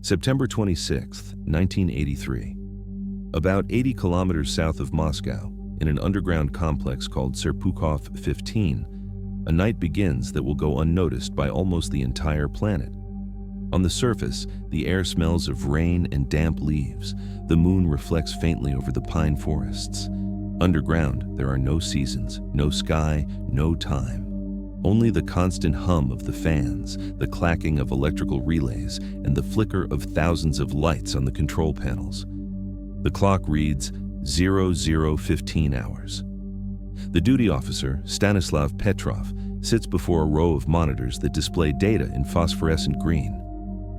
September 26, 1983. About 80 kilometers south of Moscow, in an underground complex called Serpukhov 15, a night begins that will go unnoticed by almost the entire planet. On the surface, the air smells of rain and damp leaves. The moon reflects faintly over the pine forests. Underground, there are no seasons, no sky, no time. Only the constant hum of the fans, the clacking of electrical relays, and the flicker of thousands of lights on the control panels. The clock reads 00:15 hours. The duty officer, Stanislav Petrov, sits before a row of monitors that display data in phosphorescent green.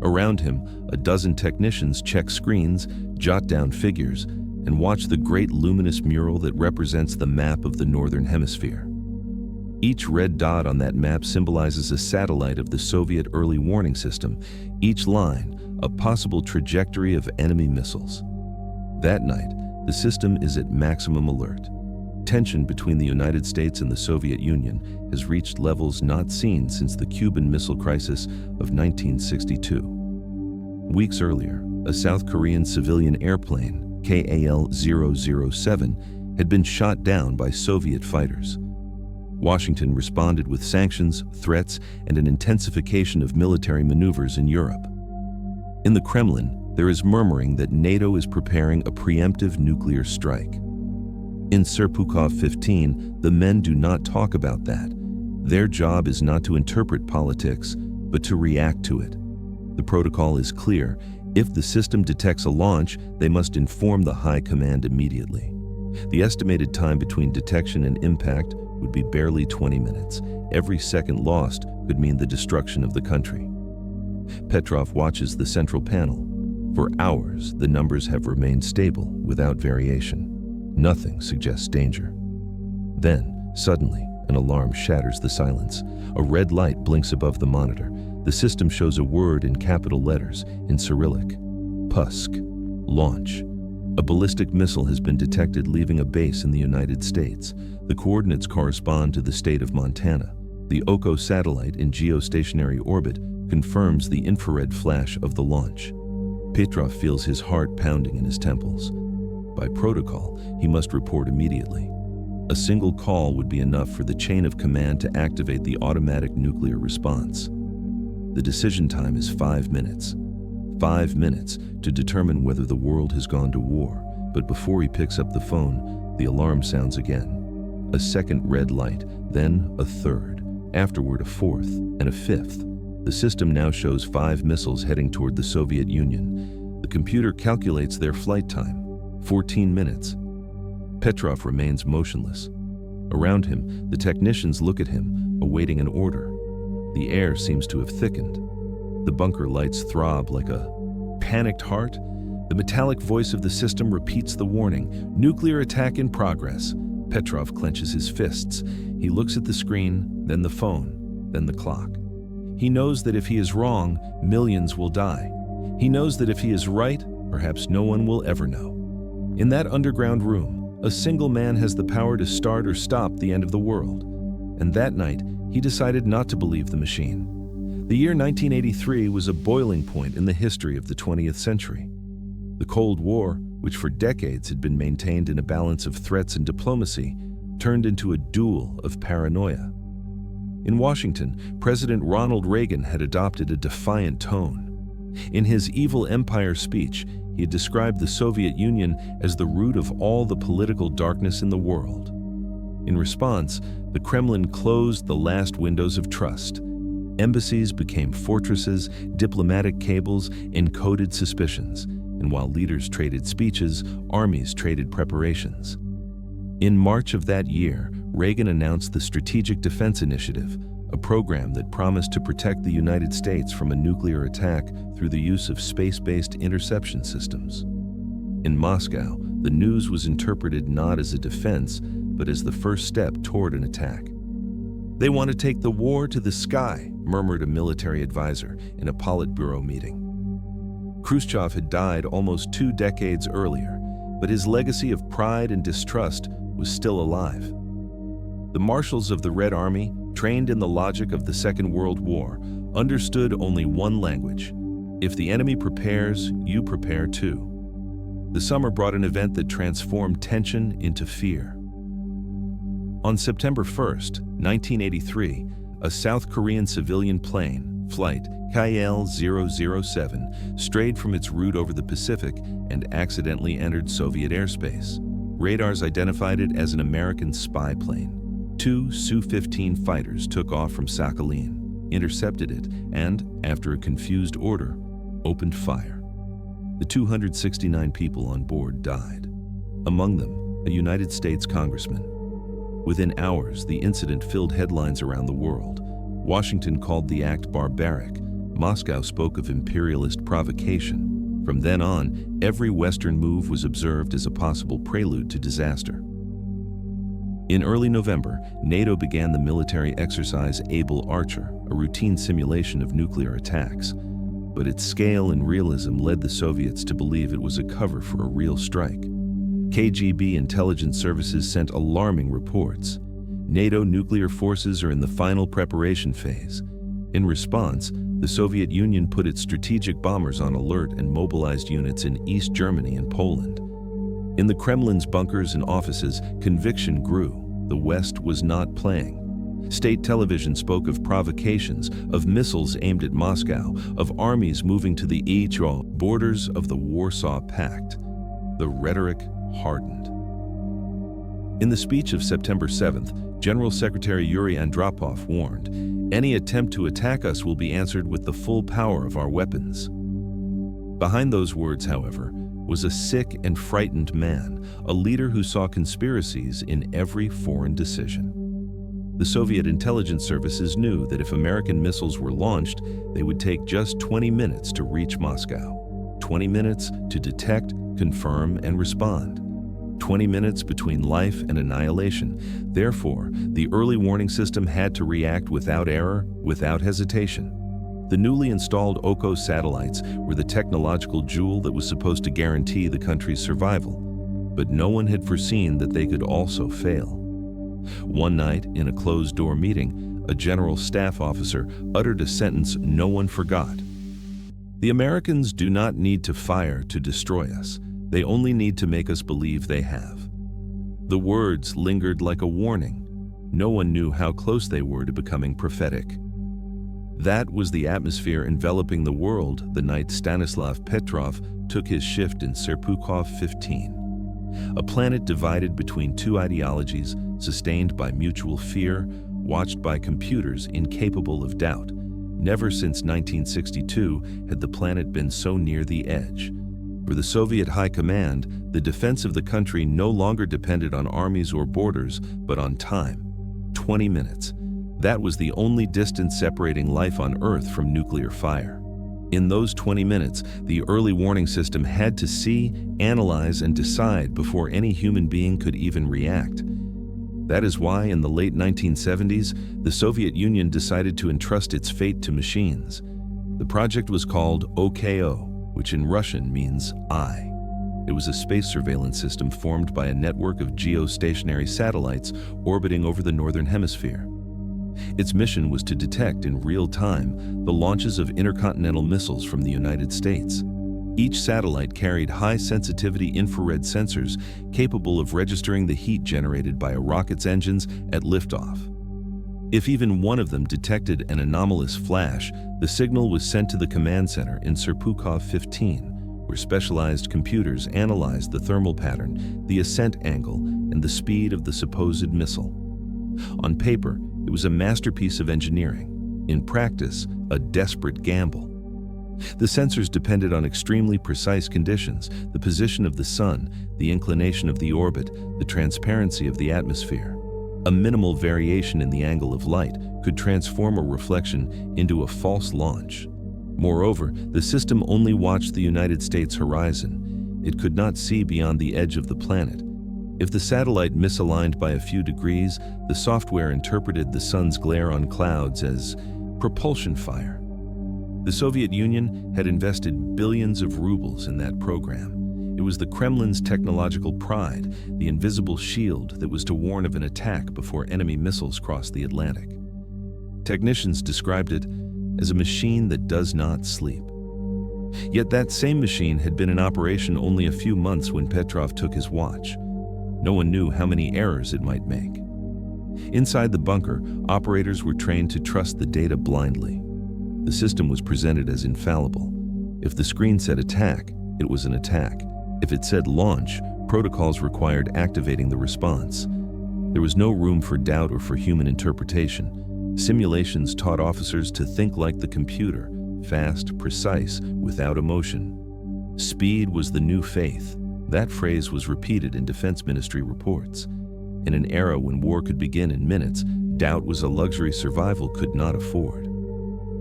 Around him, a dozen technicians check screens, jot down figures, and watch the great luminous mural that represents the map of the Northern Hemisphere. Each red dot on that map symbolizes a satellite of the Soviet early warning system, each line a possible trajectory of enemy missiles. That night, the system is at maximum alert. Tension between the United States and the Soviet Union has reached levels not seen since the Cuban Missile Crisis of 1962. Weeks earlier, a South Korean civilian airplane, KAL-007, had been shot down by Soviet fighters. Washington responded with sanctions, threats, and an intensification of military maneuvers in Europe. In the Kremlin, there is murmuring that NATO is preparing a preemptive nuclear strike. In Serpukhov 15, the men do not talk about that. Their job is not to interpret politics, but to react to it. The protocol is clear. If the system detects a launch, they must inform the high command immediately. The estimated time between detection and impact would be barely 20 minutes. Every second lost could mean the destruction of the country. Petrov watches the central panel. For hours, the numbers have remained stable without variation. Nothing suggests danger. Then, suddenly, an alarm shatters the silence. A red light blinks above the monitor. The system shows a word in capital letters in Cyrillic. Pusk. Launch. A ballistic missile has been detected leaving a base in the United States. The coordinates correspond to the state of Montana. The Oko satellite in geostationary orbit confirms the infrared flash of the launch. Petrov feels his heart pounding in his temples. By protocol, he must report immediately. A single call would be enough for the chain of command to activate the automatic nuclear response. The decision time is 5 minutes. 5 minutes to determine whether the world has gone to war. But before he picks up the phone, the alarm sounds again. A second red light, then a third, afterward a fourth and a fifth. The system now shows 5 missiles heading toward the Soviet Union. The computer calculates their flight time, 14 minutes. Petrov remains motionless. Around him, the technicians look at him, awaiting an order. The air seems to have thickened. The bunker lights throb like a panicked heart. The metallic voice of the system repeats the warning, nuclear attack in progress. Petrov clenches his fists. He looks at the screen, then the phone, then the clock. He knows that if he is wrong, millions will die. He knows that if he is right, perhaps no one will ever know. In that underground room, a single man has the power to start or stop the end of the world. And that night, he decided not to believe the machine. The year 1983 was a boiling point in the history of the 20th century. The Cold War, which for decades had been maintained in a balance of threats and diplomacy, turned into a duel of paranoia. In Washington, President Ronald Reagan had adopted a defiant tone. In his Evil Empire speech, he had described the Soviet Union as the root of all the political darkness in the world. In response, the Kremlin closed the last windows of trust. Embassies became fortresses, diplomatic cables encoded suspicions, and while leaders traded speeches, armies traded preparations. In March of that year, Reagan announced the Strategic Defense Initiative, a program that promised to protect the United States from a nuclear attack through the use of space-based interception systems. In Moscow, the news was interpreted not as a defense, but as the first step toward an attack. "They want to take the war to the sky," murmured a military advisor in a Politburo meeting. Khrushchev had died almost 2 decades earlier, but his legacy of pride and distrust was still alive. The marshals of the Red Army, trained in the logic of the Second World War, understood only one language: If the enemy prepares, you prepare too. The summer brought an event that transformed tension into fear. On September 1st, 1983, a South Korean civilian plane, flight KL-007, strayed from its route over the Pacific and accidentally entered Soviet airspace. Radars identified it as an American spy plane. Two Su-15 fighters took off from Sakhalin, intercepted it, and, after a confused order, opened fire. The 269 people on board died. Among them, a United States congressman. Within hours, the incident filled headlines around the world. Washington called the act barbaric. Moscow spoke of imperialist provocation. From then on, every Western move was observed as a possible prelude to disaster. In early November, NATO began the military exercise Able Archer, a routine simulation of nuclear attacks. But its scale and realism led the Soviets to believe it was a cover for a real strike. KGB intelligence services sent alarming reports. NATO nuclear forces are in the final preparation phase. In response, the Soviet Union put its strategic bombers on alert and mobilized units in East Germany and Poland. In the Kremlin's bunkers and offices, conviction grew. The West was not playing. State television spoke of provocations, of missiles aimed at Moscow, of armies moving to the borders of the Warsaw Pact. The rhetoric hardened. In the speech of September 7th, General Secretary Yuri Andropov warned, "Any attempt to attack us will be answered with the full power of our weapons." Behind those words, however, was a sick and frightened man, a leader who saw conspiracies in every foreign decision. The Soviet intelligence services knew that if American missiles were launched, they would take just 20 minutes to reach Moscow. 20 minutes to detect, confirm, and respond. 20 minutes between life and annihilation. Therefore, the early warning system had to react without error, without hesitation. The newly installed OCO satellites were the technological jewel that was supposed to guarantee the country's survival. But no one had foreseen that they could also fail. One night, in a closed-door meeting, a general staff officer uttered a sentence no one forgot. "The Americans do not need to fire to destroy us. They only need to make us believe they have." The words lingered like a warning. No one knew how close they were to becoming prophetic. That was the atmosphere enveloping the world the night Stanislav Petrov took his shift in Serpukhov 15. A planet divided between two ideologies, sustained by mutual fear, watched by computers incapable of doubt. Never since 1962 had the planet been so near the edge. For the Soviet High Command, the defense of the country no longer depended on armies or borders, but on time. 20 minutes. That was the only distance separating life on Earth from nuclear fire. In those 20 minutes, the early warning system had to see, analyze, and decide before any human being could even react. That is why, in the late 1970s, the Soviet Union decided to entrust its fate to machines. The project was called OKO, which in Russian means "I." It was a space surveillance system formed by a network of geostationary satellites orbiting over the Northern Hemisphere. Its mission was to detect in real time the launches of intercontinental missiles from the United States. Each satellite carried high-sensitivity infrared sensors capable of registering the heat generated by a rocket's engines at liftoff. If even one of them detected an anomalous flash, the signal was sent to the command center in Serpukhov 15, where specialized computers analyzed the thermal pattern, the ascent angle, and the speed of the supposed missile. On paper, it was a masterpiece of engineering. In practice, a desperate gamble. The sensors depended on extremely precise conditions: the position of the sun, the inclination of the orbit, the transparency of the atmosphere. A minimal variation in the angle of light could transform a reflection into a false launch. Moreover, the system only watched the United States horizon. It could not see beyond the edge of the planet. If the satellite misaligned by a few degrees, the software interpreted the sun's glare on clouds as propulsion fire. The Soviet Union had invested billions of rubles in that program. It was the Kremlin's technological pride, the invisible shield that was to warn of an attack before enemy missiles crossed the Atlantic. Technicians described it as a machine that does not sleep. Yet that same machine had been in operation only a few months when Petrov took his watch. No one knew how many errors it might make. Inside the bunker, operators were trained to trust the data blindly. The system was presented as infallible. If the screen said attack, it was an attack. If it said launch, protocols required activating the response. There was no room for doubt or for human interpretation. Simulations taught officers to think like the computer, fast, precise, without emotion. Speed was the new faith. That phrase was repeated in Defense Ministry reports. In an era when war could begin in minutes, doubt was a luxury survival could not afford.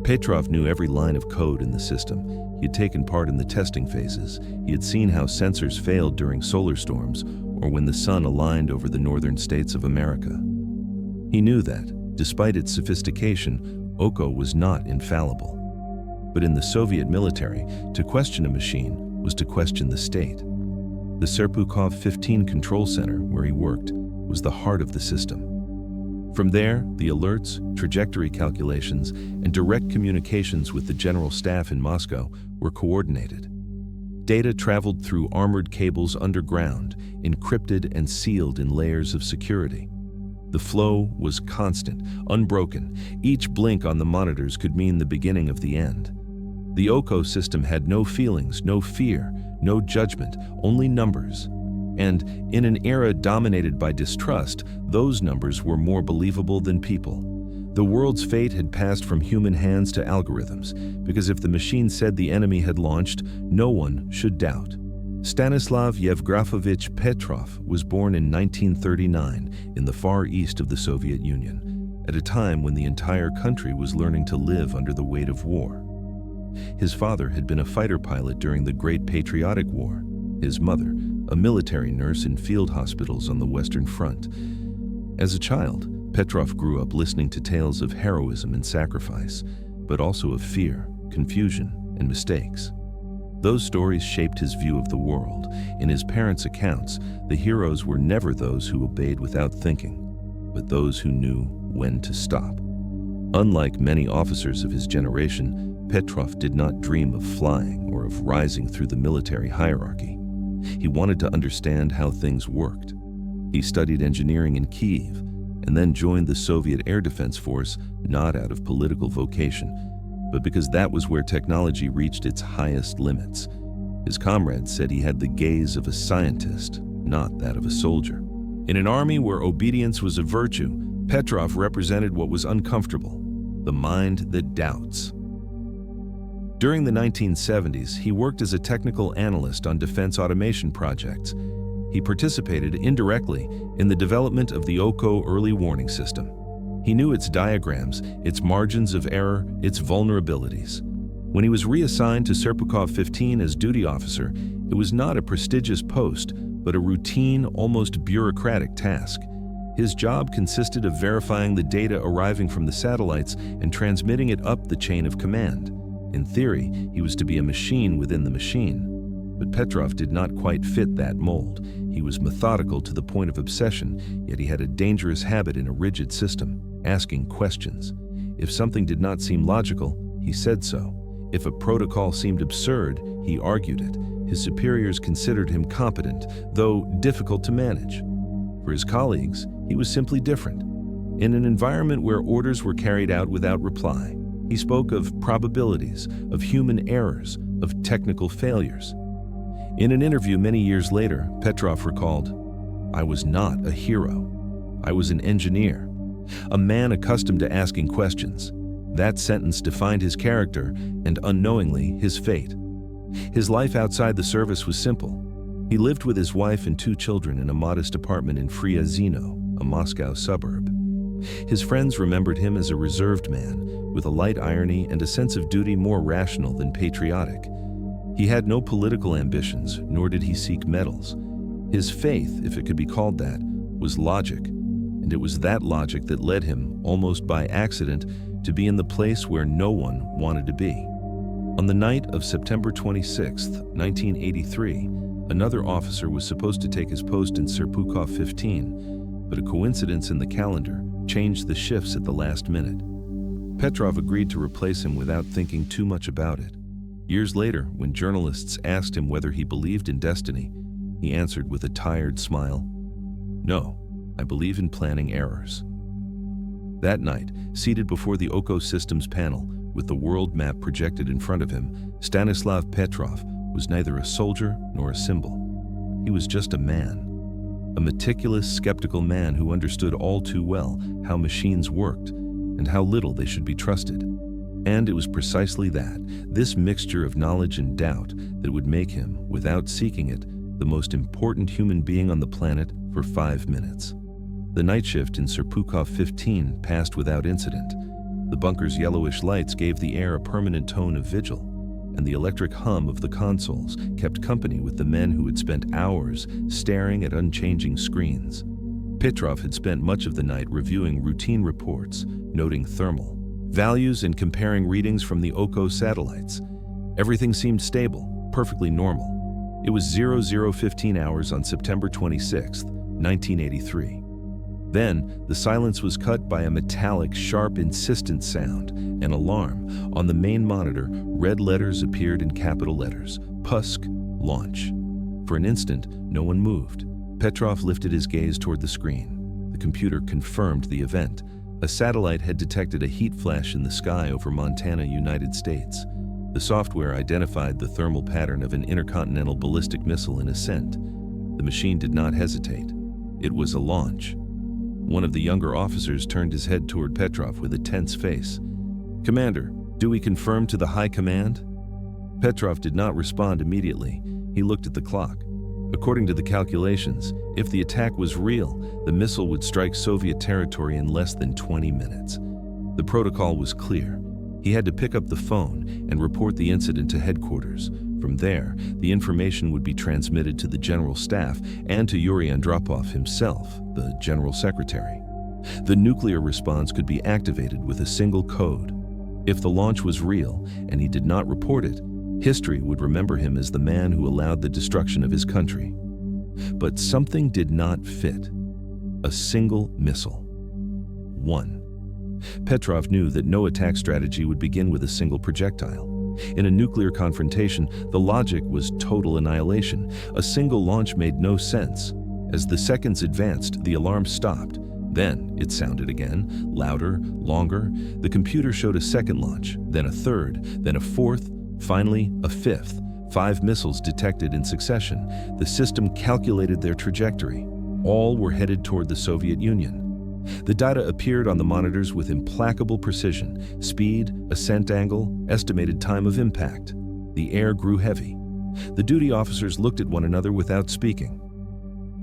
Petrov knew every line of code in the system. He had taken part in the testing phases. He had seen how sensors failed during solar storms or when the sun aligned over the northern states of America. He knew that, despite its sophistication, OKO was not infallible. But in the Soviet military, to question a machine was to question the state. The Serpukhov 15 control center, where he worked, was the heart of the system. From there, the alerts, trajectory calculations, and direct communications with the general staff in Moscow were coordinated. Data traveled through armored cables underground, encrypted and sealed in layers of security. The flow was constant, unbroken. Each blink on the monitors could mean the beginning of the end. The OKO system had no feelings, no fear, no judgment, only numbers. And in an era dominated by distrust, those numbers were more believable than people. The world's fate had passed from human hands to algorithms, because if the machine said the enemy had launched, no one should doubt. Stanislav Yevgrafovich Petrov was born in 1939 in the far east of the Soviet Union, at a time when the entire country was learning to live under the weight of war. His father had been a fighter pilot during the Great Patriotic War. His mother, a military nurse in field hospitals on the Western Front. As a child, Petrov grew up listening to tales of heroism and sacrifice, but also of fear, confusion, and mistakes. Those stories shaped his view of the world. In his parents' accounts, the heroes were never those who obeyed without thinking, but those who knew when to stop. Unlike many officers of his generation, Petrov did not dream of flying or of rising through the military hierarchy. He wanted to understand how things worked. He studied engineering in Kyiv and then joined the Soviet Air Defense Force, not out of political vocation, but because that was where technology reached its highest limits. His comrades said he had the gaze of a scientist, not that of a soldier. In an army where obedience was a virtue, Petrov represented what was uncomfortable, the mind that doubts. During the 1970s, he worked as a technical analyst on defense automation projects. He participated indirectly in the development of the OKO early warning system. He knew its diagrams, its margins of error, its vulnerabilities. When he was reassigned to Serpukhov 15 as duty officer, it was not a prestigious post, but a routine, almost bureaucratic task. His job consisted of verifying the data arriving from the satellites and transmitting it up the chain of command. In theory, he was to be a machine within the machine. But Petrov did not quite fit that mold. He was methodical to the point of obsession, yet he had a dangerous habit in a rigid system, asking questions. If something did not seem logical, he said so. If a protocol seemed absurd, he argued it. His superiors considered him competent, though difficult to manage. For his colleagues, he was simply different. In an environment where orders were carried out without reply, he spoke of probabilities, of human errors, of technical failures. In an interview many years later, Petrov recalled, "I was not a hero. I was an engineer, a man accustomed to asking questions." That sentence defined his character and, unknowingly, his fate. His life outside the service was simple. He lived with his wife and 2 children in a modest apartment in Friazino, a Moscow suburb. His friends remembered him as a reserved man, with a light irony and a sense of duty more rational than patriotic. He had no political ambitions, nor did he seek medals. His faith, if it could be called that, was logic, and it was that logic that led him, almost by accident, to be in the place where no one wanted to be. On the night of September 26, 1983, another officer was supposed to take his post in Serpukhov 15, but a coincidence in the calendar changed the shifts at the last minute. Petrov agreed to replace him without thinking too much about it. Years later, when journalists asked him whether he believed in destiny, he answered with a tired smile, "No, I believe in planning errors." That night, seated before the Oko Systems panel, with the world map projected in front of him, Stanislav Petrov was neither a soldier nor a symbol. He was just a man. A meticulous, skeptical man who understood all too well how machines worked and how little they should be trusted. And it was precisely that, this mixture of knowledge and doubt, that would make him, without seeking it, the most important human being on the planet for 5 minutes. The night shift in Serpukhov 15 passed without incident. The bunker's yellowish lights gave the air a permanent tone of vigil, and the electric hum of the consoles kept company with the men who had spent hours staring at unchanging screens. Petrov had spent much of the night reviewing routine reports, noting thermal values and comparing readings from the Oko satellites. Everything seemed stable, perfectly normal. It was 00:15 hours on September 26, 1983. Then, the silence was cut by a metallic, sharp, insistent sound, an alarm. On the main monitor, red letters appeared in capital letters, "Pusk, launch." For an instant, no one moved. Petrov lifted his gaze toward the screen. The computer confirmed the event. A satellite had detected a heat flash in the sky over Montana, United States. The software identified the thermal pattern of an intercontinental ballistic missile in ascent. The machine did not hesitate. It was a launch. One of the younger officers turned his head toward Petrov with a tense face. "Commander, do we confirm to the High Command?" Petrov did not respond immediately. He looked at the clock. According to the calculations, if the attack was real, the missile would strike Soviet territory in less than 20 minutes. The protocol was clear. He had to pick up the phone and report the incident to headquarters. From there, the information would be transmitted to the General Staff and to Yuri Andropov himself, the General Secretary. The nuclear response could be activated with a single code. If the launch was real and he did not report it, history would remember him as the man who allowed the destruction of his country. But something did not fit. A single missile. One. Petrov knew that no attack strategy would begin with a single projectile. In a nuclear confrontation, the logic was total annihilation. A single launch made no sense. As the seconds advanced, the alarm stopped. Then it sounded again, louder, longer. The computer showed a second launch, then a third, then a fourth, finally a fifth. 5 missiles detected in succession. The system calculated their trajectory. All were headed toward the Soviet Union. The data appeared on the monitors with implacable precision: speed, ascent angle, estimated time of impact. The air grew heavy. The duty officers looked at one another without speaking.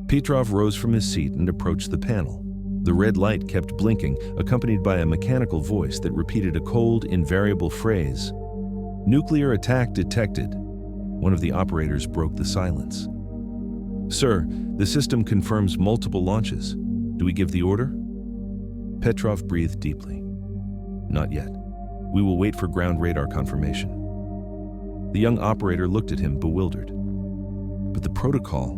Petrov rose from his seat and approached the panel. The red light kept blinking, accompanied by a mechanical voice that repeated a cold, invariable phrase. "Nuclear attack detected." One of the operators broke the silence. "Sir, the system confirms multiple launches. Do we give the order?" Petrov breathed deeply. "Not yet. We will wait for ground radar confirmation." The young operator looked at him, bewildered. "But the protocol—"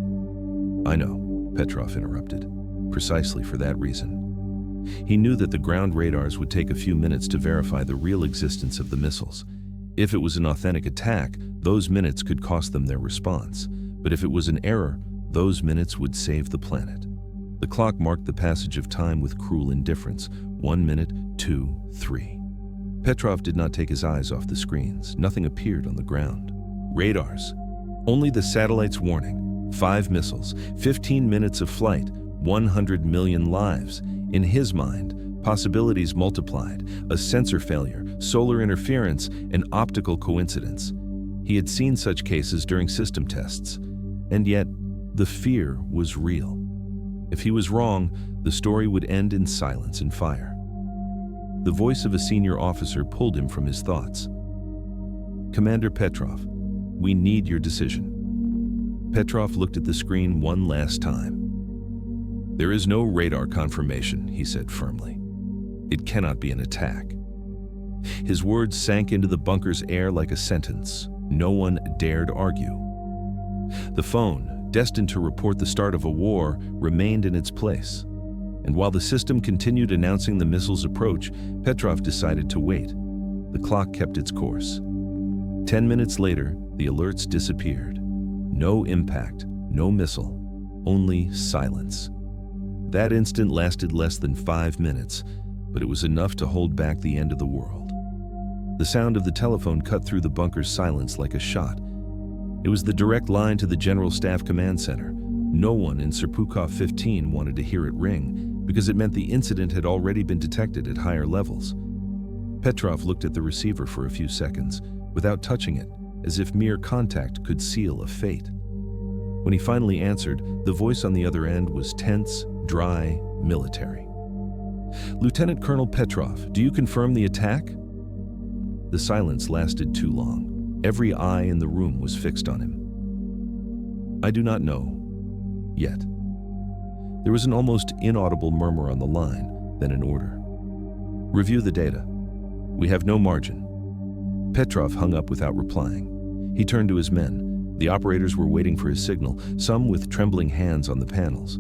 "I know," Petrov interrupted, "precisely for that reason." He knew that the ground radars would take a few minutes to verify the real existence of the missiles. If it was an authentic attack, those minutes could cost them their response. But if it was an error, those minutes would save the planet. The clock marked the passage of time with cruel indifference. 1 minute, 2, 3. Petrov did not take his eyes off the screens. Nothing appeared on the ground. Radars. Only the satellite's warning. 5 missiles, 15 minutes of flight, 100 million lives. In his mind, possibilities multiplied. A sensor failure, solar interference, an optical coincidence. He had seen such cases during system tests. And yet, the fear was real. If he was wrong, the story would end in silence and fire. The voice of a senior officer pulled him from his thoughts. "Commander Petrov, we need your decision." Petrov looked at the screen one last time. "There is no radar confirmation," he said firmly. "It cannot be an attack." His words sank into the bunker's air like a sentence. No one dared argue. The phone, destined to report the start of a war, remained in its place. And while the system continued announcing the missile's approach, Petrov decided to wait. The clock kept its course. 10 minutes later, the alerts disappeared. No impact, no missile, only silence. That instant lasted less than 5 minutes, but it was enough to hold back the end of the world. The sound of the telephone cut through the bunker's silence like a shot. It was the direct line to the General Staff Command Center. No one in Serpukhov 15 wanted to hear it ring, because it meant the incident had already been detected at higher levels. Petrov looked at the receiver for a few seconds, without touching it, as if mere contact could seal a fate. When he finally answered, the voice on the other end was tense, dry, military. "Lieutenant Colonel Petrov, do you confirm the attack?" The silence lasted too long. Every eye in the room was fixed on him. "I do not know. Yet." There was an almost inaudible murmur on the line, then an order. "Review the data. We have no margin." Petrov hung up without replying. He turned to his men. The operators were waiting for his signal, some with trembling hands on the panels.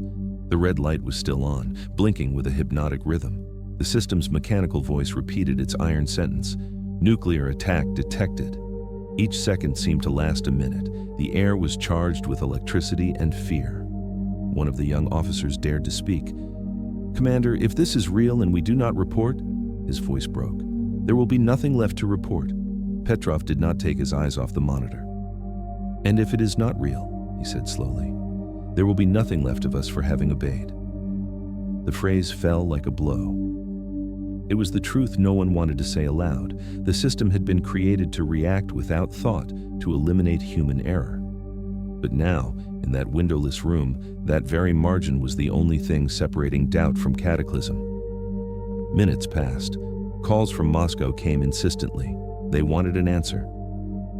The red light was still on, blinking with a hypnotic rhythm. The system's mechanical voice repeated its iron sentence: "Nuclear attack detected." Each second seemed to last a minute. The air was charged with electricity and fear. One of the young officers dared to speak. "Commander, if this is real and we do not report," his voice broke, "there will be nothing left to report." Petrov did not take his eyes off the monitor. "And if it is not real," he said slowly, "there will be nothing left of us for having obeyed." The phrase fell like a blow. It was the truth no one wanted to say aloud. The system had been created to react without thought, to eliminate human error. But now, in that windowless room, that very margin was the only thing separating doubt from cataclysm. Minutes passed. Calls from Moscow came insistently. They wanted an answer.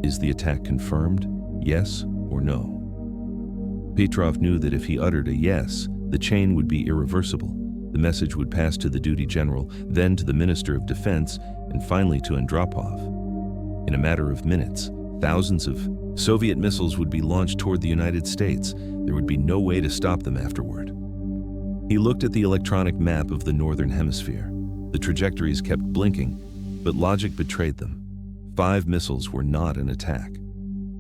Is the attack confirmed? Yes or no? Petrov knew that if he uttered a yes, the chain would be irreversible. The message would pass to the duty general, then to the Minister of Defense, and finally to Andropov. In a matter of minutes, thousands of Soviet missiles would be launched toward the United States. There would be no way to stop them afterward. He looked at the electronic map of the Northern Hemisphere. The trajectories kept blinking, but logic betrayed them. 5 missiles were not an attack.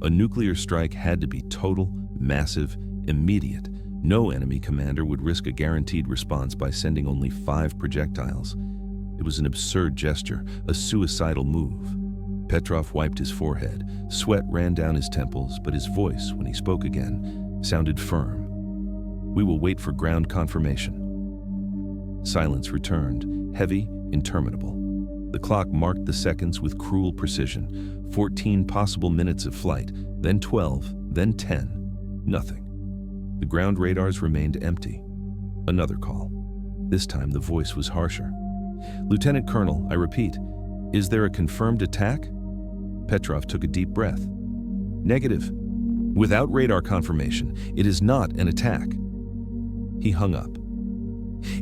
A nuclear strike had to be total, massive, immediate. No enemy commander would risk a guaranteed response by sending only 5 projectiles. It was an absurd gesture, a suicidal move. Petrov wiped his forehead. Sweat ran down his temples, but his voice, when he spoke again, sounded firm. "We will wait for ground confirmation." Silence returned, heavy, interminable. The clock marked the seconds with cruel precision. 14 possible minutes of flight, then 12, then 10. Nothing. The ground radars remained empty. Another call. This time the voice was harsher. "Lieutenant Colonel, I repeat, is there a confirmed attack?" Petrov took a deep breath. "Negative. Without radar confirmation, it is not an attack." He hung up.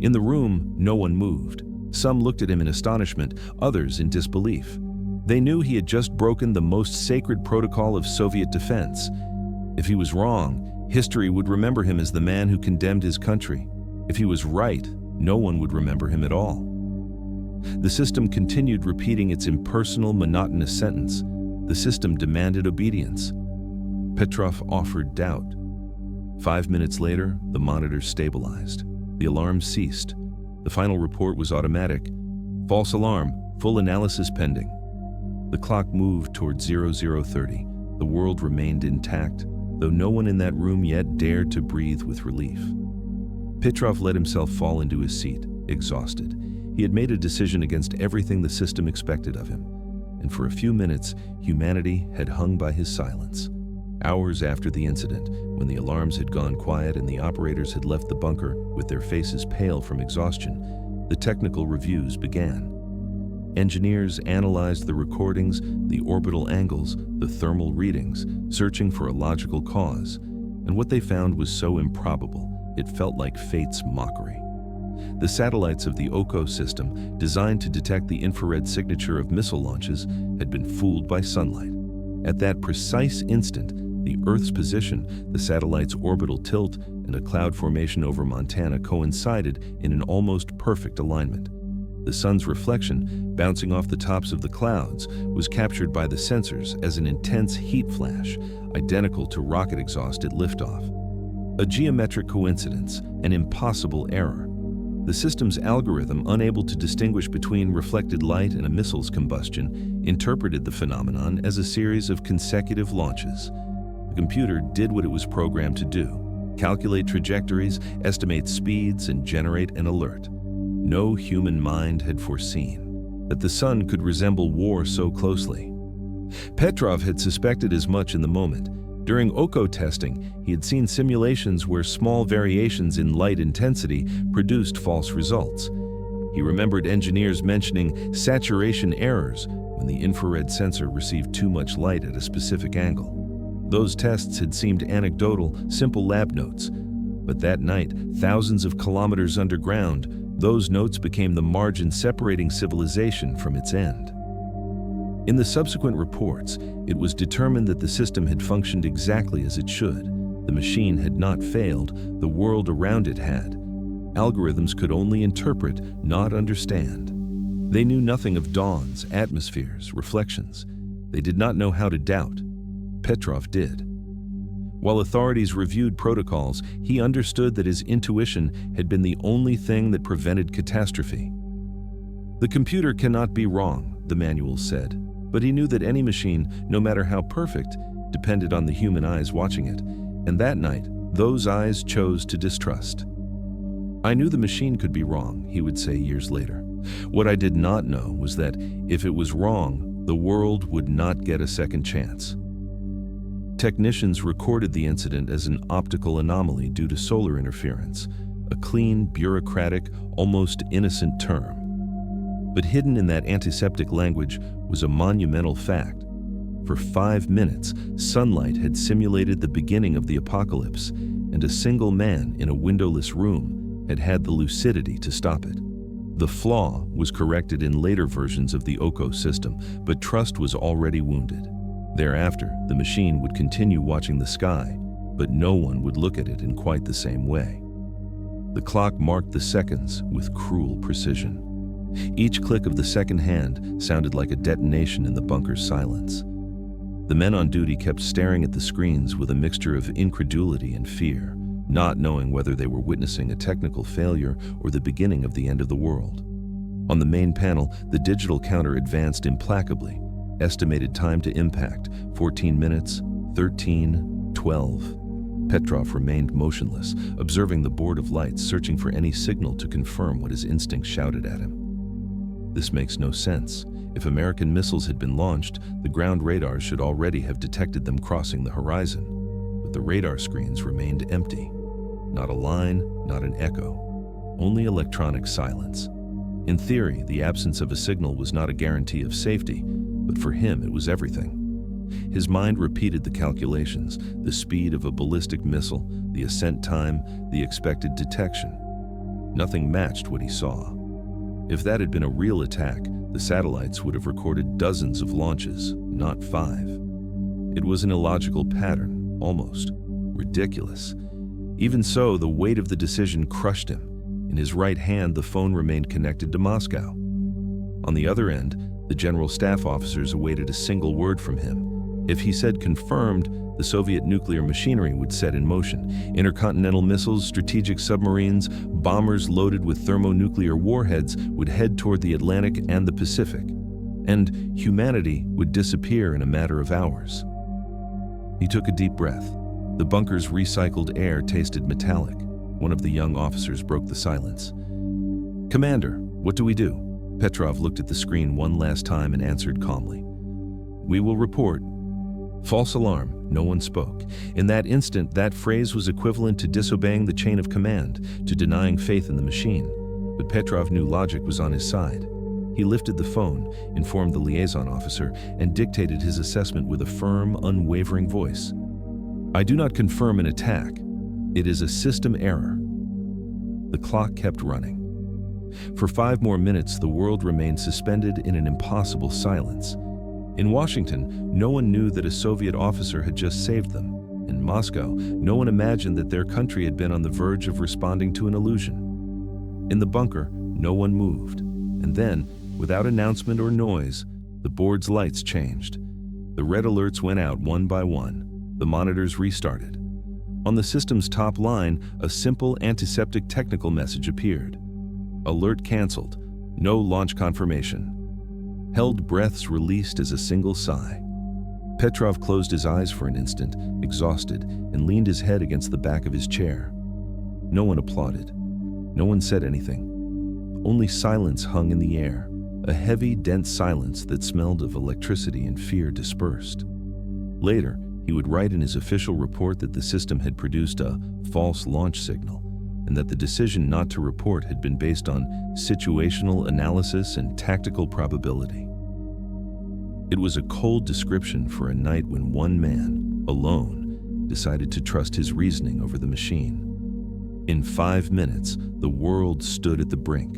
In the room, no one moved. Some looked at him in astonishment, others in disbelief. They knew he had just broken the most sacred protocol of Soviet defense. If he was wrong, history would remember him as the man who condemned his country. If he was right, no one would remember him at all. The system continued repeating its impersonal, monotonous sentence. The system demanded obedience. Petrov offered doubt. 5 minutes later, the monitor stabilized. The alarm ceased. The final report was automatic. "False alarm, full analysis pending." The clock moved toward 0030. The world remained intact, though no one in that room yet dared to breathe with relief. Petrov let himself fall into his seat, exhausted. He had made a decision against everything the system expected of him, and for a few minutes, humanity had hung by his silence. Hours after the incident, when the alarms had gone quiet and the operators had left the bunker with their faces pale from exhaustion, the technical reviews began. Engineers analyzed the recordings, the orbital angles, the thermal readings, searching for a logical cause, and what they found was so improbable, it felt like fate's mockery. The satellites of the OCO system, designed to detect the infrared signature of missile launches, had been fooled by sunlight. At that precise instant, the Earth's position, the satellite's orbital tilt, and a cloud formation over Montana coincided in an almost perfect alignment. The sun's reflection, bouncing off the tops of the clouds, was captured by the sensors as an intense heat flash, identical to rocket exhaust at liftoff. A geometric coincidence, an impossible error. The system's algorithm, unable to distinguish between reflected light and a missile's combustion, interpreted the phenomenon as a series of consecutive launches. The computer did what it was programmed to do: calculate trajectories, estimate speeds, and generate an alert. No human mind had foreseen that the sun could resemble war so closely. Petrov had suspected as much in the moment. During OCO testing, he had seen simulations where small variations in light intensity produced false results. He remembered engineers mentioning saturation errors when the infrared sensor received too much light at a specific angle. Those tests had seemed anecdotal, simple lab notes. But that night, thousands of kilometers underground, those notes became the margin separating civilization from its end. In the subsequent reports, it was determined that the system had functioned exactly as it should. The machine had not failed, the world around it had. Algorithms could only interpret, not understand. They knew nothing of dawns, atmospheres, reflections. They did not know how to doubt. Petrov did. While authorities reviewed protocols, he understood that his intuition had been the only thing that prevented catastrophe. The computer cannot be wrong, the manuals said, but he knew that any machine, no matter how perfect, depended on the human eyes watching it, and that night, those eyes chose to distrust. I knew the machine could be wrong, he would say years later. What I did not know was that if it was wrong, the world would not get a second chance. Technicians recorded the incident as an optical anomaly due to solar interference, a clean, bureaucratic, almost innocent term. But hidden in that antiseptic language was a monumental fact. For 5 minutes, sunlight had simulated the beginning of the apocalypse, and a single man in a windowless room had had the lucidity to stop it. The flaw was corrected in later versions of the OCO system, but trust was already wounded. Thereafter, the machine would continue watching the sky, but no one would look at it in quite the same way. The clock marked the seconds with cruel precision. Each click of the second hand sounded like a detonation in the bunker's silence. The men on duty kept staring at the screens with a mixture of incredulity and fear, not knowing whether they were witnessing a technical failure or the beginning of the end of the world. On the main panel, the digital counter advanced implacably. Estimated time to impact, 14 minutes, 13, 12. Petrov remained motionless, observing the board of lights, searching for any signal to confirm what his instincts shouted at him. This makes no sense. If American missiles had been launched, the ground radars should already have detected them crossing the horizon. But the radar screens remained empty. Not a line, not an echo. Only electronic silence. In theory, the absence of a signal was not a guarantee of safety, but for him it was everything. His mind repeated the calculations, the speed of a ballistic missile, the ascent time, the expected detection. Nothing matched what he saw. If that had been a real attack, the satellites would have recorded dozens of launches, not 5. It was an illogical pattern, almost ridiculous. Even so, the weight of the decision crushed him. In his right hand, the phone remained connected to Moscow. On the other end, the general staff officers awaited a single word from him. If he said confirmed, the Soviet nuclear machinery would set in motion. Intercontinental missiles, strategic submarines, bombers loaded with thermonuclear warheads would head toward the Atlantic and the Pacific. And humanity would disappear in a matter of hours. He took a deep breath. The bunker's recycled air tasted metallic. One of the young officers broke the silence. "Commander, what do we do?" Petrov looked at the screen one last time and answered calmly. "We will report." False alarm. No one spoke. In that instant, that phrase was equivalent to disobeying the chain of command, to denying faith in the machine. But Petrov knew logic was on his side. He lifted the phone, informed the liaison officer, and dictated his assessment with a firm, unwavering voice. "I do not confirm an attack. It is a system error." The clock kept running. For 5 more minutes, the world remained suspended in an impossible silence. In Washington, no one knew that a Soviet officer had just saved them. In Moscow, no one imagined that their country had been on the verge of responding to an illusion. In the bunker, no one moved. And then, without announcement or noise, the board's lights changed. The red alerts went out one by one. The monitors restarted. On the system's top line, a simple antiseptic technical message appeared. Alert canceled. No launch confirmation. Held breaths released as a single sigh. Petrov closed his eyes for an instant, exhausted, and leaned his head against the back of his chair. No one applauded. No one said anything. Only silence hung in the air, a heavy, dense silence that smelled of electricity and fear dispersed. Later, he would write in his official report that the system had produced a false launch signal, and that the decision not to report had been based on situational analysis and tactical probability. It was a cold description for a night when one man, alone, decided to trust his reasoning over the machine. In 5 minutes, the world stood at the brink,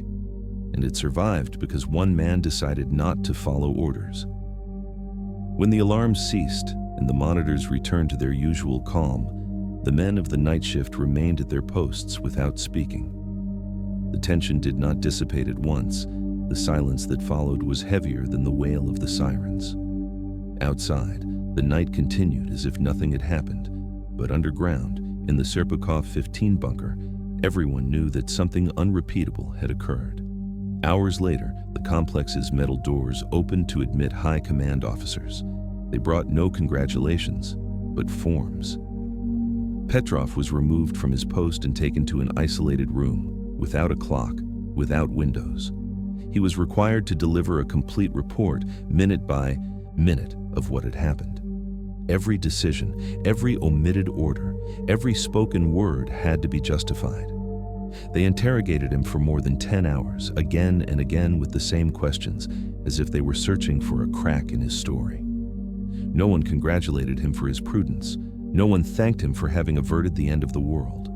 and it survived because one man decided not to follow orders. When the alarms ceased and the monitors returned to their usual calm, the men of the night shift remained at their posts without speaking. The tension did not dissipate at once. The silence that followed was heavier than the wail of the sirens. Outside, the night continued as if nothing had happened, but underground, in the Serpukhov 15 bunker, everyone knew that something unrepeatable had occurred. Hours later, the complex's metal doors opened to admit high command officers. They brought no congratulations, but forms. Petrov was removed from his post and taken to an isolated room, without a clock, without windows. He was required to deliver a complete report, minute by minute, of what had happened. Every decision, every omitted order, every spoken word had to be justified. They interrogated him for more than 10 hours, again and again with the same questions, as if they were searching for a crack in his story. No one congratulated him for his prudence. No one thanked him for having averted the end of the world.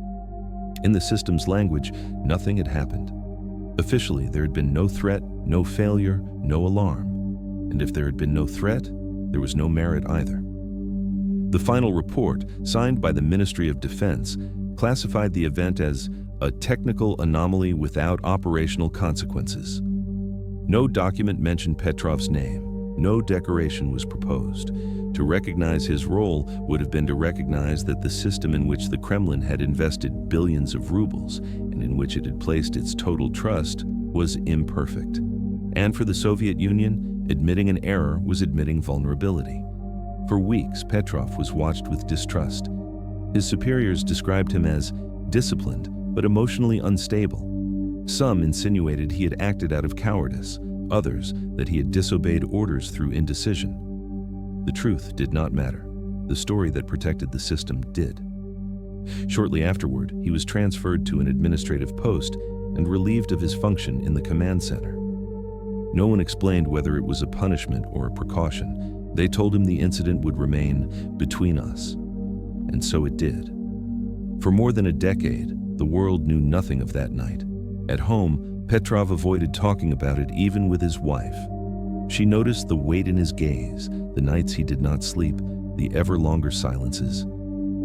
In the system's language, nothing had happened. Officially, there had been no threat, no failure, no alarm. And if there had been no threat, there was no merit either. The final report, signed by the Ministry of Defense, classified the event as a technical anomaly without operational consequences. No document mentioned Petrov's name. No decoration was proposed. To recognize his role would have been to recognize that the system in which the Kremlin had invested billions of rubles and in which it had placed its total trust was imperfect. And for the Soviet Union, admitting an error was admitting vulnerability. For weeks, Petrov was watched with distrust. His superiors described him as disciplined but emotionally unstable. Some insinuated he had acted out of cowardice, others that he had disobeyed orders through indecision. The truth did not matter. The story that protected the system did. Shortly afterward, he was transferred to an administrative post and relieved of his function in the command center. No one explained whether it was a punishment or a precaution. They told him the incident would remain between us. And so it did. For more than a decade, the world knew nothing of that night. At home, Petrov avoided talking about it even with his wife. She noticed the weight in his gaze, the nights he did not sleep, the ever longer silences.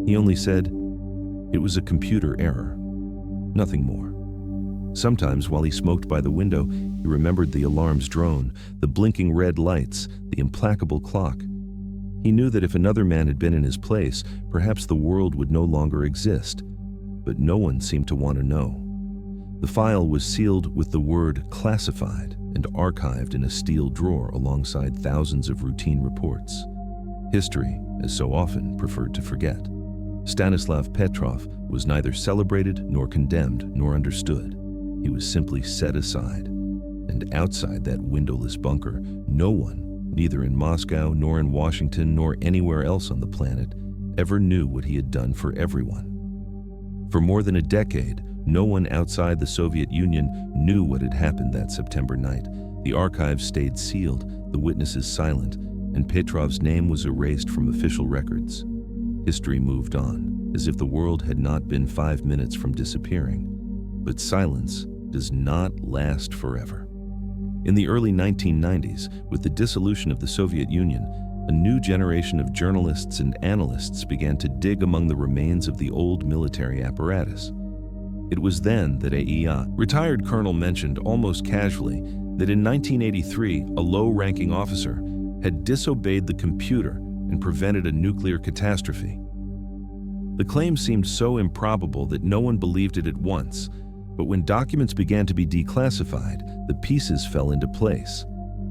He only said, "It was a computer error." Nothing more. Sometimes, while he smoked by the window, he remembered the alarm's drone, the blinking red lights, the implacable clock. He knew that if another man had been in his place, perhaps the world would no longer exist. But no one seemed to want to know. The file was sealed with the word "classified" and archived in a steel drawer alongside thousands of routine reports. History, as so often, preferred to forget. Stanislav Petrov was neither celebrated nor condemned nor understood. He was simply set aside. And outside that windowless bunker, no one, neither in Moscow nor in Washington nor anywhere else on the planet, ever knew what he had done for everyone. For more than a decade, no one outside the Soviet Union knew what had happened that September night. The archives stayed sealed, the witnesses silent, and Petrov's name was erased from official records. History moved on, as if the world had not been 5 minutes from disappearing. But silence does not last forever. In the early 1990s, with the dissolution of the Soviet Union, a new generation of journalists and analysts began to dig among the remains of the old military apparatus. It was then that a retired colonel mentioned almost casually that in 1983, a low-ranking officer had disobeyed the computer and prevented a nuclear catastrophe. The claim seemed so improbable that no one believed it at once, but when documents began to be declassified, the pieces fell into place.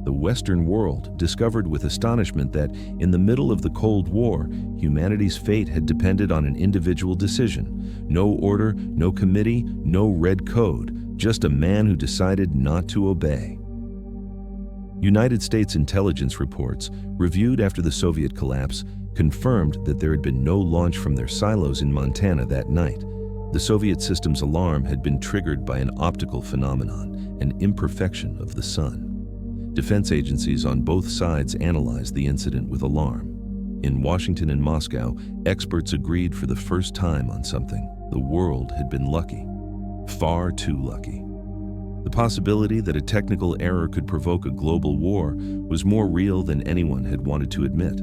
The Western world discovered with astonishment that, in the middle of the Cold War, humanity's fate had depended on an individual decision. No order, no committee, no red code, just a man who decided not to obey. United States intelligence reports, reviewed after the Soviet collapse, confirmed that there had been no launch from their silos in Montana that night. The Soviet system's alarm had been triggered by an optical phenomenon, an imperfection of the sun. Defense agencies on both sides analyzed the incident with alarm. In Washington and Moscow, experts agreed for the first time on something. The world had been lucky. Far too lucky. The possibility that a technical error could provoke a global war was more real than anyone had wanted to admit.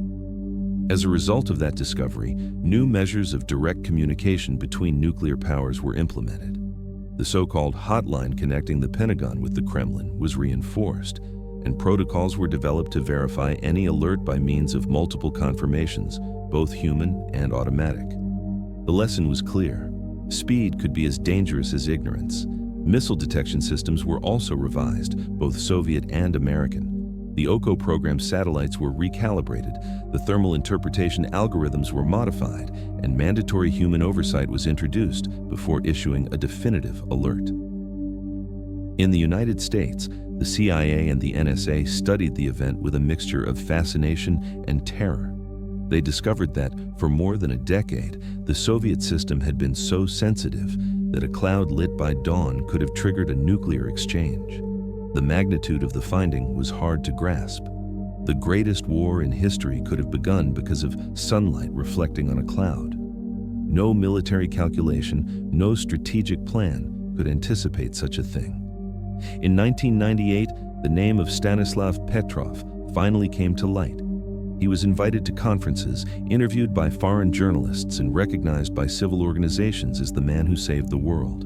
As a result of that discovery, new measures of direct communication between nuclear powers were implemented. The so-called hotline connecting the Pentagon with the Kremlin was reinforced, and protocols were developed to verify any alert by means of multiple confirmations, both human and automatic. The lesson was clear. Speed could be as dangerous as ignorance. Missile detection systems were also revised, both Soviet and American. The OCO program satellites were recalibrated, the thermal interpretation algorithms were modified, and mandatory human oversight was introduced before issuing a definitive alert. In the United States, the CIA and the NSA studied the event with a mixture of fascination and terror. They discovered that, for more than a decade, the Soviet system had been so sensitive that a cloud lit by dawn could have triggered a nuclear exchange. The magnitude of the finding was hard to grasp. The greatest war in history could have begun because of sunlight reflecting on a cloud. No military calculation, no strategic plan could anticipate such a thing. In 1998, the name of Stanislav Petrov finally came to light. He was invited to conferences, interviewed by foreign journalists, and recognized by civil organizations as the man who saved the world.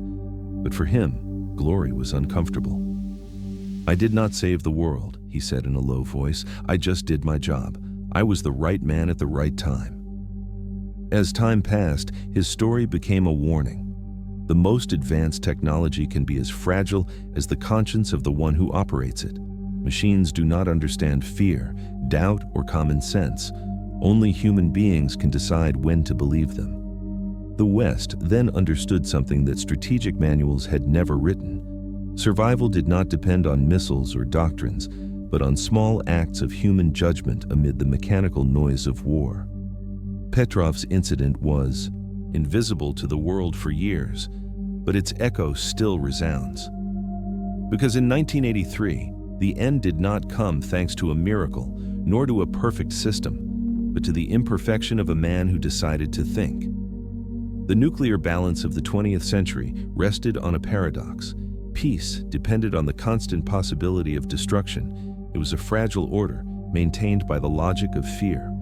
But for him, glory was uncomfortable. "I did not save the world," he said in a low voice. "I just did my job. I was the right man at the right time." As time passed, his story became a warning. The most advanced technology can be as fragile as the conscience of the one who operates it. Machines do not understand fear, doubt, or common sense. Only human beings can decide when to believe them. The West then understood something that strategic manuals had never written. Survival did not depend on missiles or doctrines, but on small acts of human judgment amid the mechanical noise of war. Petrov's incident was invisible to the world for years, but its echo still resounds. Because in 1983, the end did not come thanks to a miracle, nor to a perfect system, but to the imperfection of a man who decided to think. The nuclear balance of the 20th century rested on a paradox. Peace depended on the constant possibility of destruction. It was a fragile order, maintained by the logic of fear.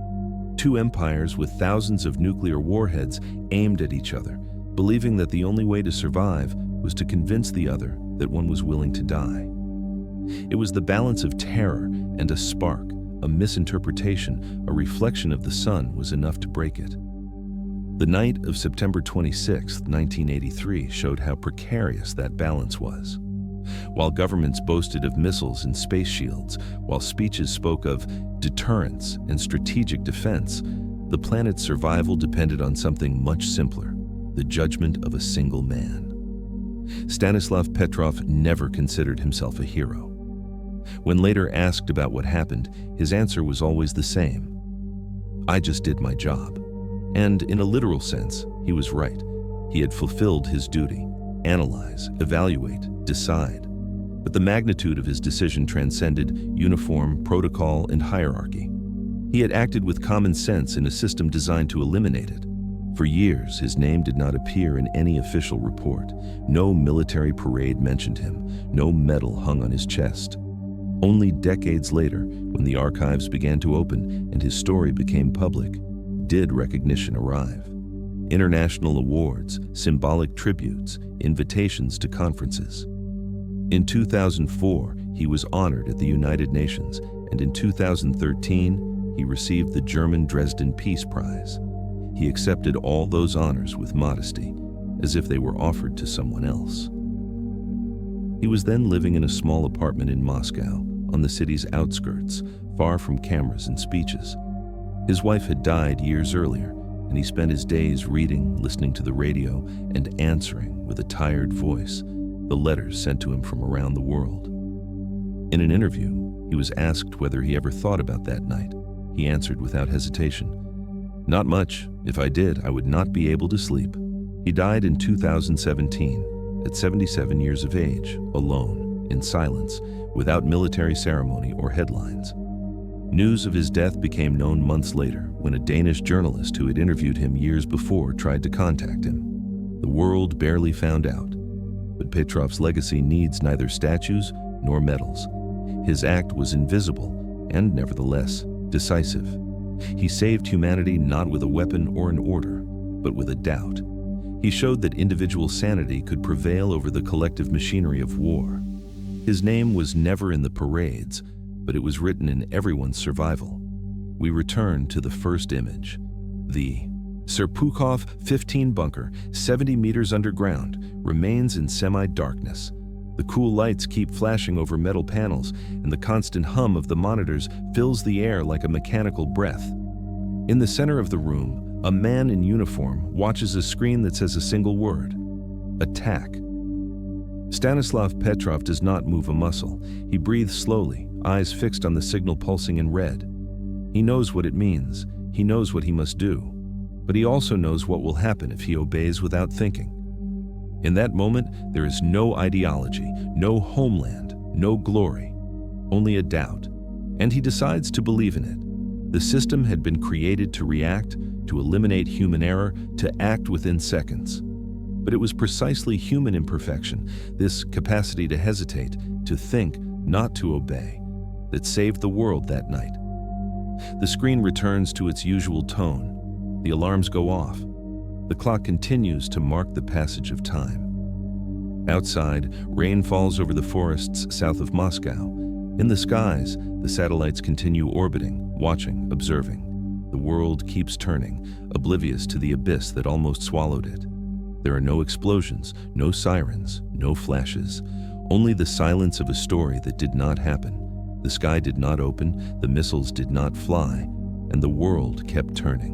Two empires with thousands of nuclear warheads aimed at each other, believing that the only way to survive was to convince the other that one was willing to die. It was the balance of terror and a spark, a misinterpretation, a reflection of the sun was enough to break it. The night of September 26, 1983 showed how precarious that balance was. While governments boasted of missiles and space shields, while speeches spoke of deterrence and strategic defense, the planet's survival depended on something much simpler, the judgment of a single man. Stanislav Petrov never considered himself a hero. When later asked about what happened, his answer was always the same. "I just did my job." And in a literal sense, he was right. He had fulfilled his duty: analyze, evaluate, decide. But the magnitude of his decision transcended uniform, protocol, and hierarchy. He had acted with common sense in a system designed to eliminate it. For years, his name did not appear in any official report. No military parade mentioned him. No medal hung on his chest. Only decades later, when the archives began to open and his story became public, did recognition arrive. International awards, symbolic tributes, invitations to conferences. In 2004, he was honored at the United Nations, and in 2013, he received the German Dresden Peace Prize. He accepted all those honors with modesty, as if they were offered to someone else. He was then living in a small apartment in Moscow, on the city's outskirts, far from cameras and speeches. His wife had died years earlier, and he spent his days reading, listening to the radio, and answering, with a tired voice, the letters sent to him from around the world. In an interview, he was asked whether he ever thought about that night. He answered without hesitation, "Not much. If I did, I would not be able to sleep." He died in 2017, at 77 years of age, alone, in silence, without military ceremony or headlines. News of his death became known months later when a Danish journalist who had interviewed him years before tried to contact him. The world barely found out, but Petrov's legacy needs neither statues nor medals. His act was invisible and, nevertheless, decisive. He saved humanity not with a weapon or an order, but with a doubt. He showed that individual sanity could prevail over the collective machinery of war. His name was never in the parades, but it was written in everyone's survival. We return to the first image. The Serpukhov 15 bunker, 70 meters underground, remains in semi-darkness. The cool lights keep flashing over metal panels, and the constant hum of the monitors fills the air like a mechanical breath. In the center of the room, a man in uniform watches a screen that says a single word: attack. Stanislav Petrov does not move a muscle. He breathes slowly, eyes fixed on the signal pulsing in red. He knows what it means. He knows what he must do. But he also knows what will happen if he obeys without thinking. In that moment, there is no ideology, no homeland, no glory, only a doubt. And he decides to believe in it. The system had been created to react, to eliminate human error, to act within seconds. But it was precisely human imperfection, this capacity to hesitate, to think, not to obey, that saved the world that night. The screen returns to its usual tone. The alarms go off. The clock continues to mark the passage of time. Outside, rain falls over the forests south of Moscow. In the skies, the satellites continue orbiting, watching, observing. The world keeps turning, oblivious to the abyss that almost swallowed it. There are no explosions, no sirens, no flashes, only the silence of a story that did not happen. The sky did not open, the missiles did not fly, and the world kept turning.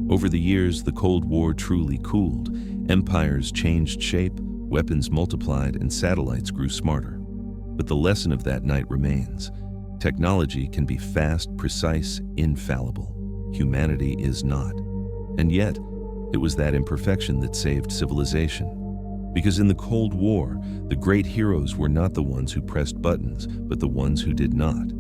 Over the years, the Cold War truly cooled. Empires changed shape, weapons multiplied, and satellites grew smarter. But the lesson of that night remains. Technology can be fast, precise, infallible. Humanity is not. And yet, it was that imperfection that saved civilization. Because in the Cold War, the great heroes were not the ones who pressed buttons, but the ones who did not.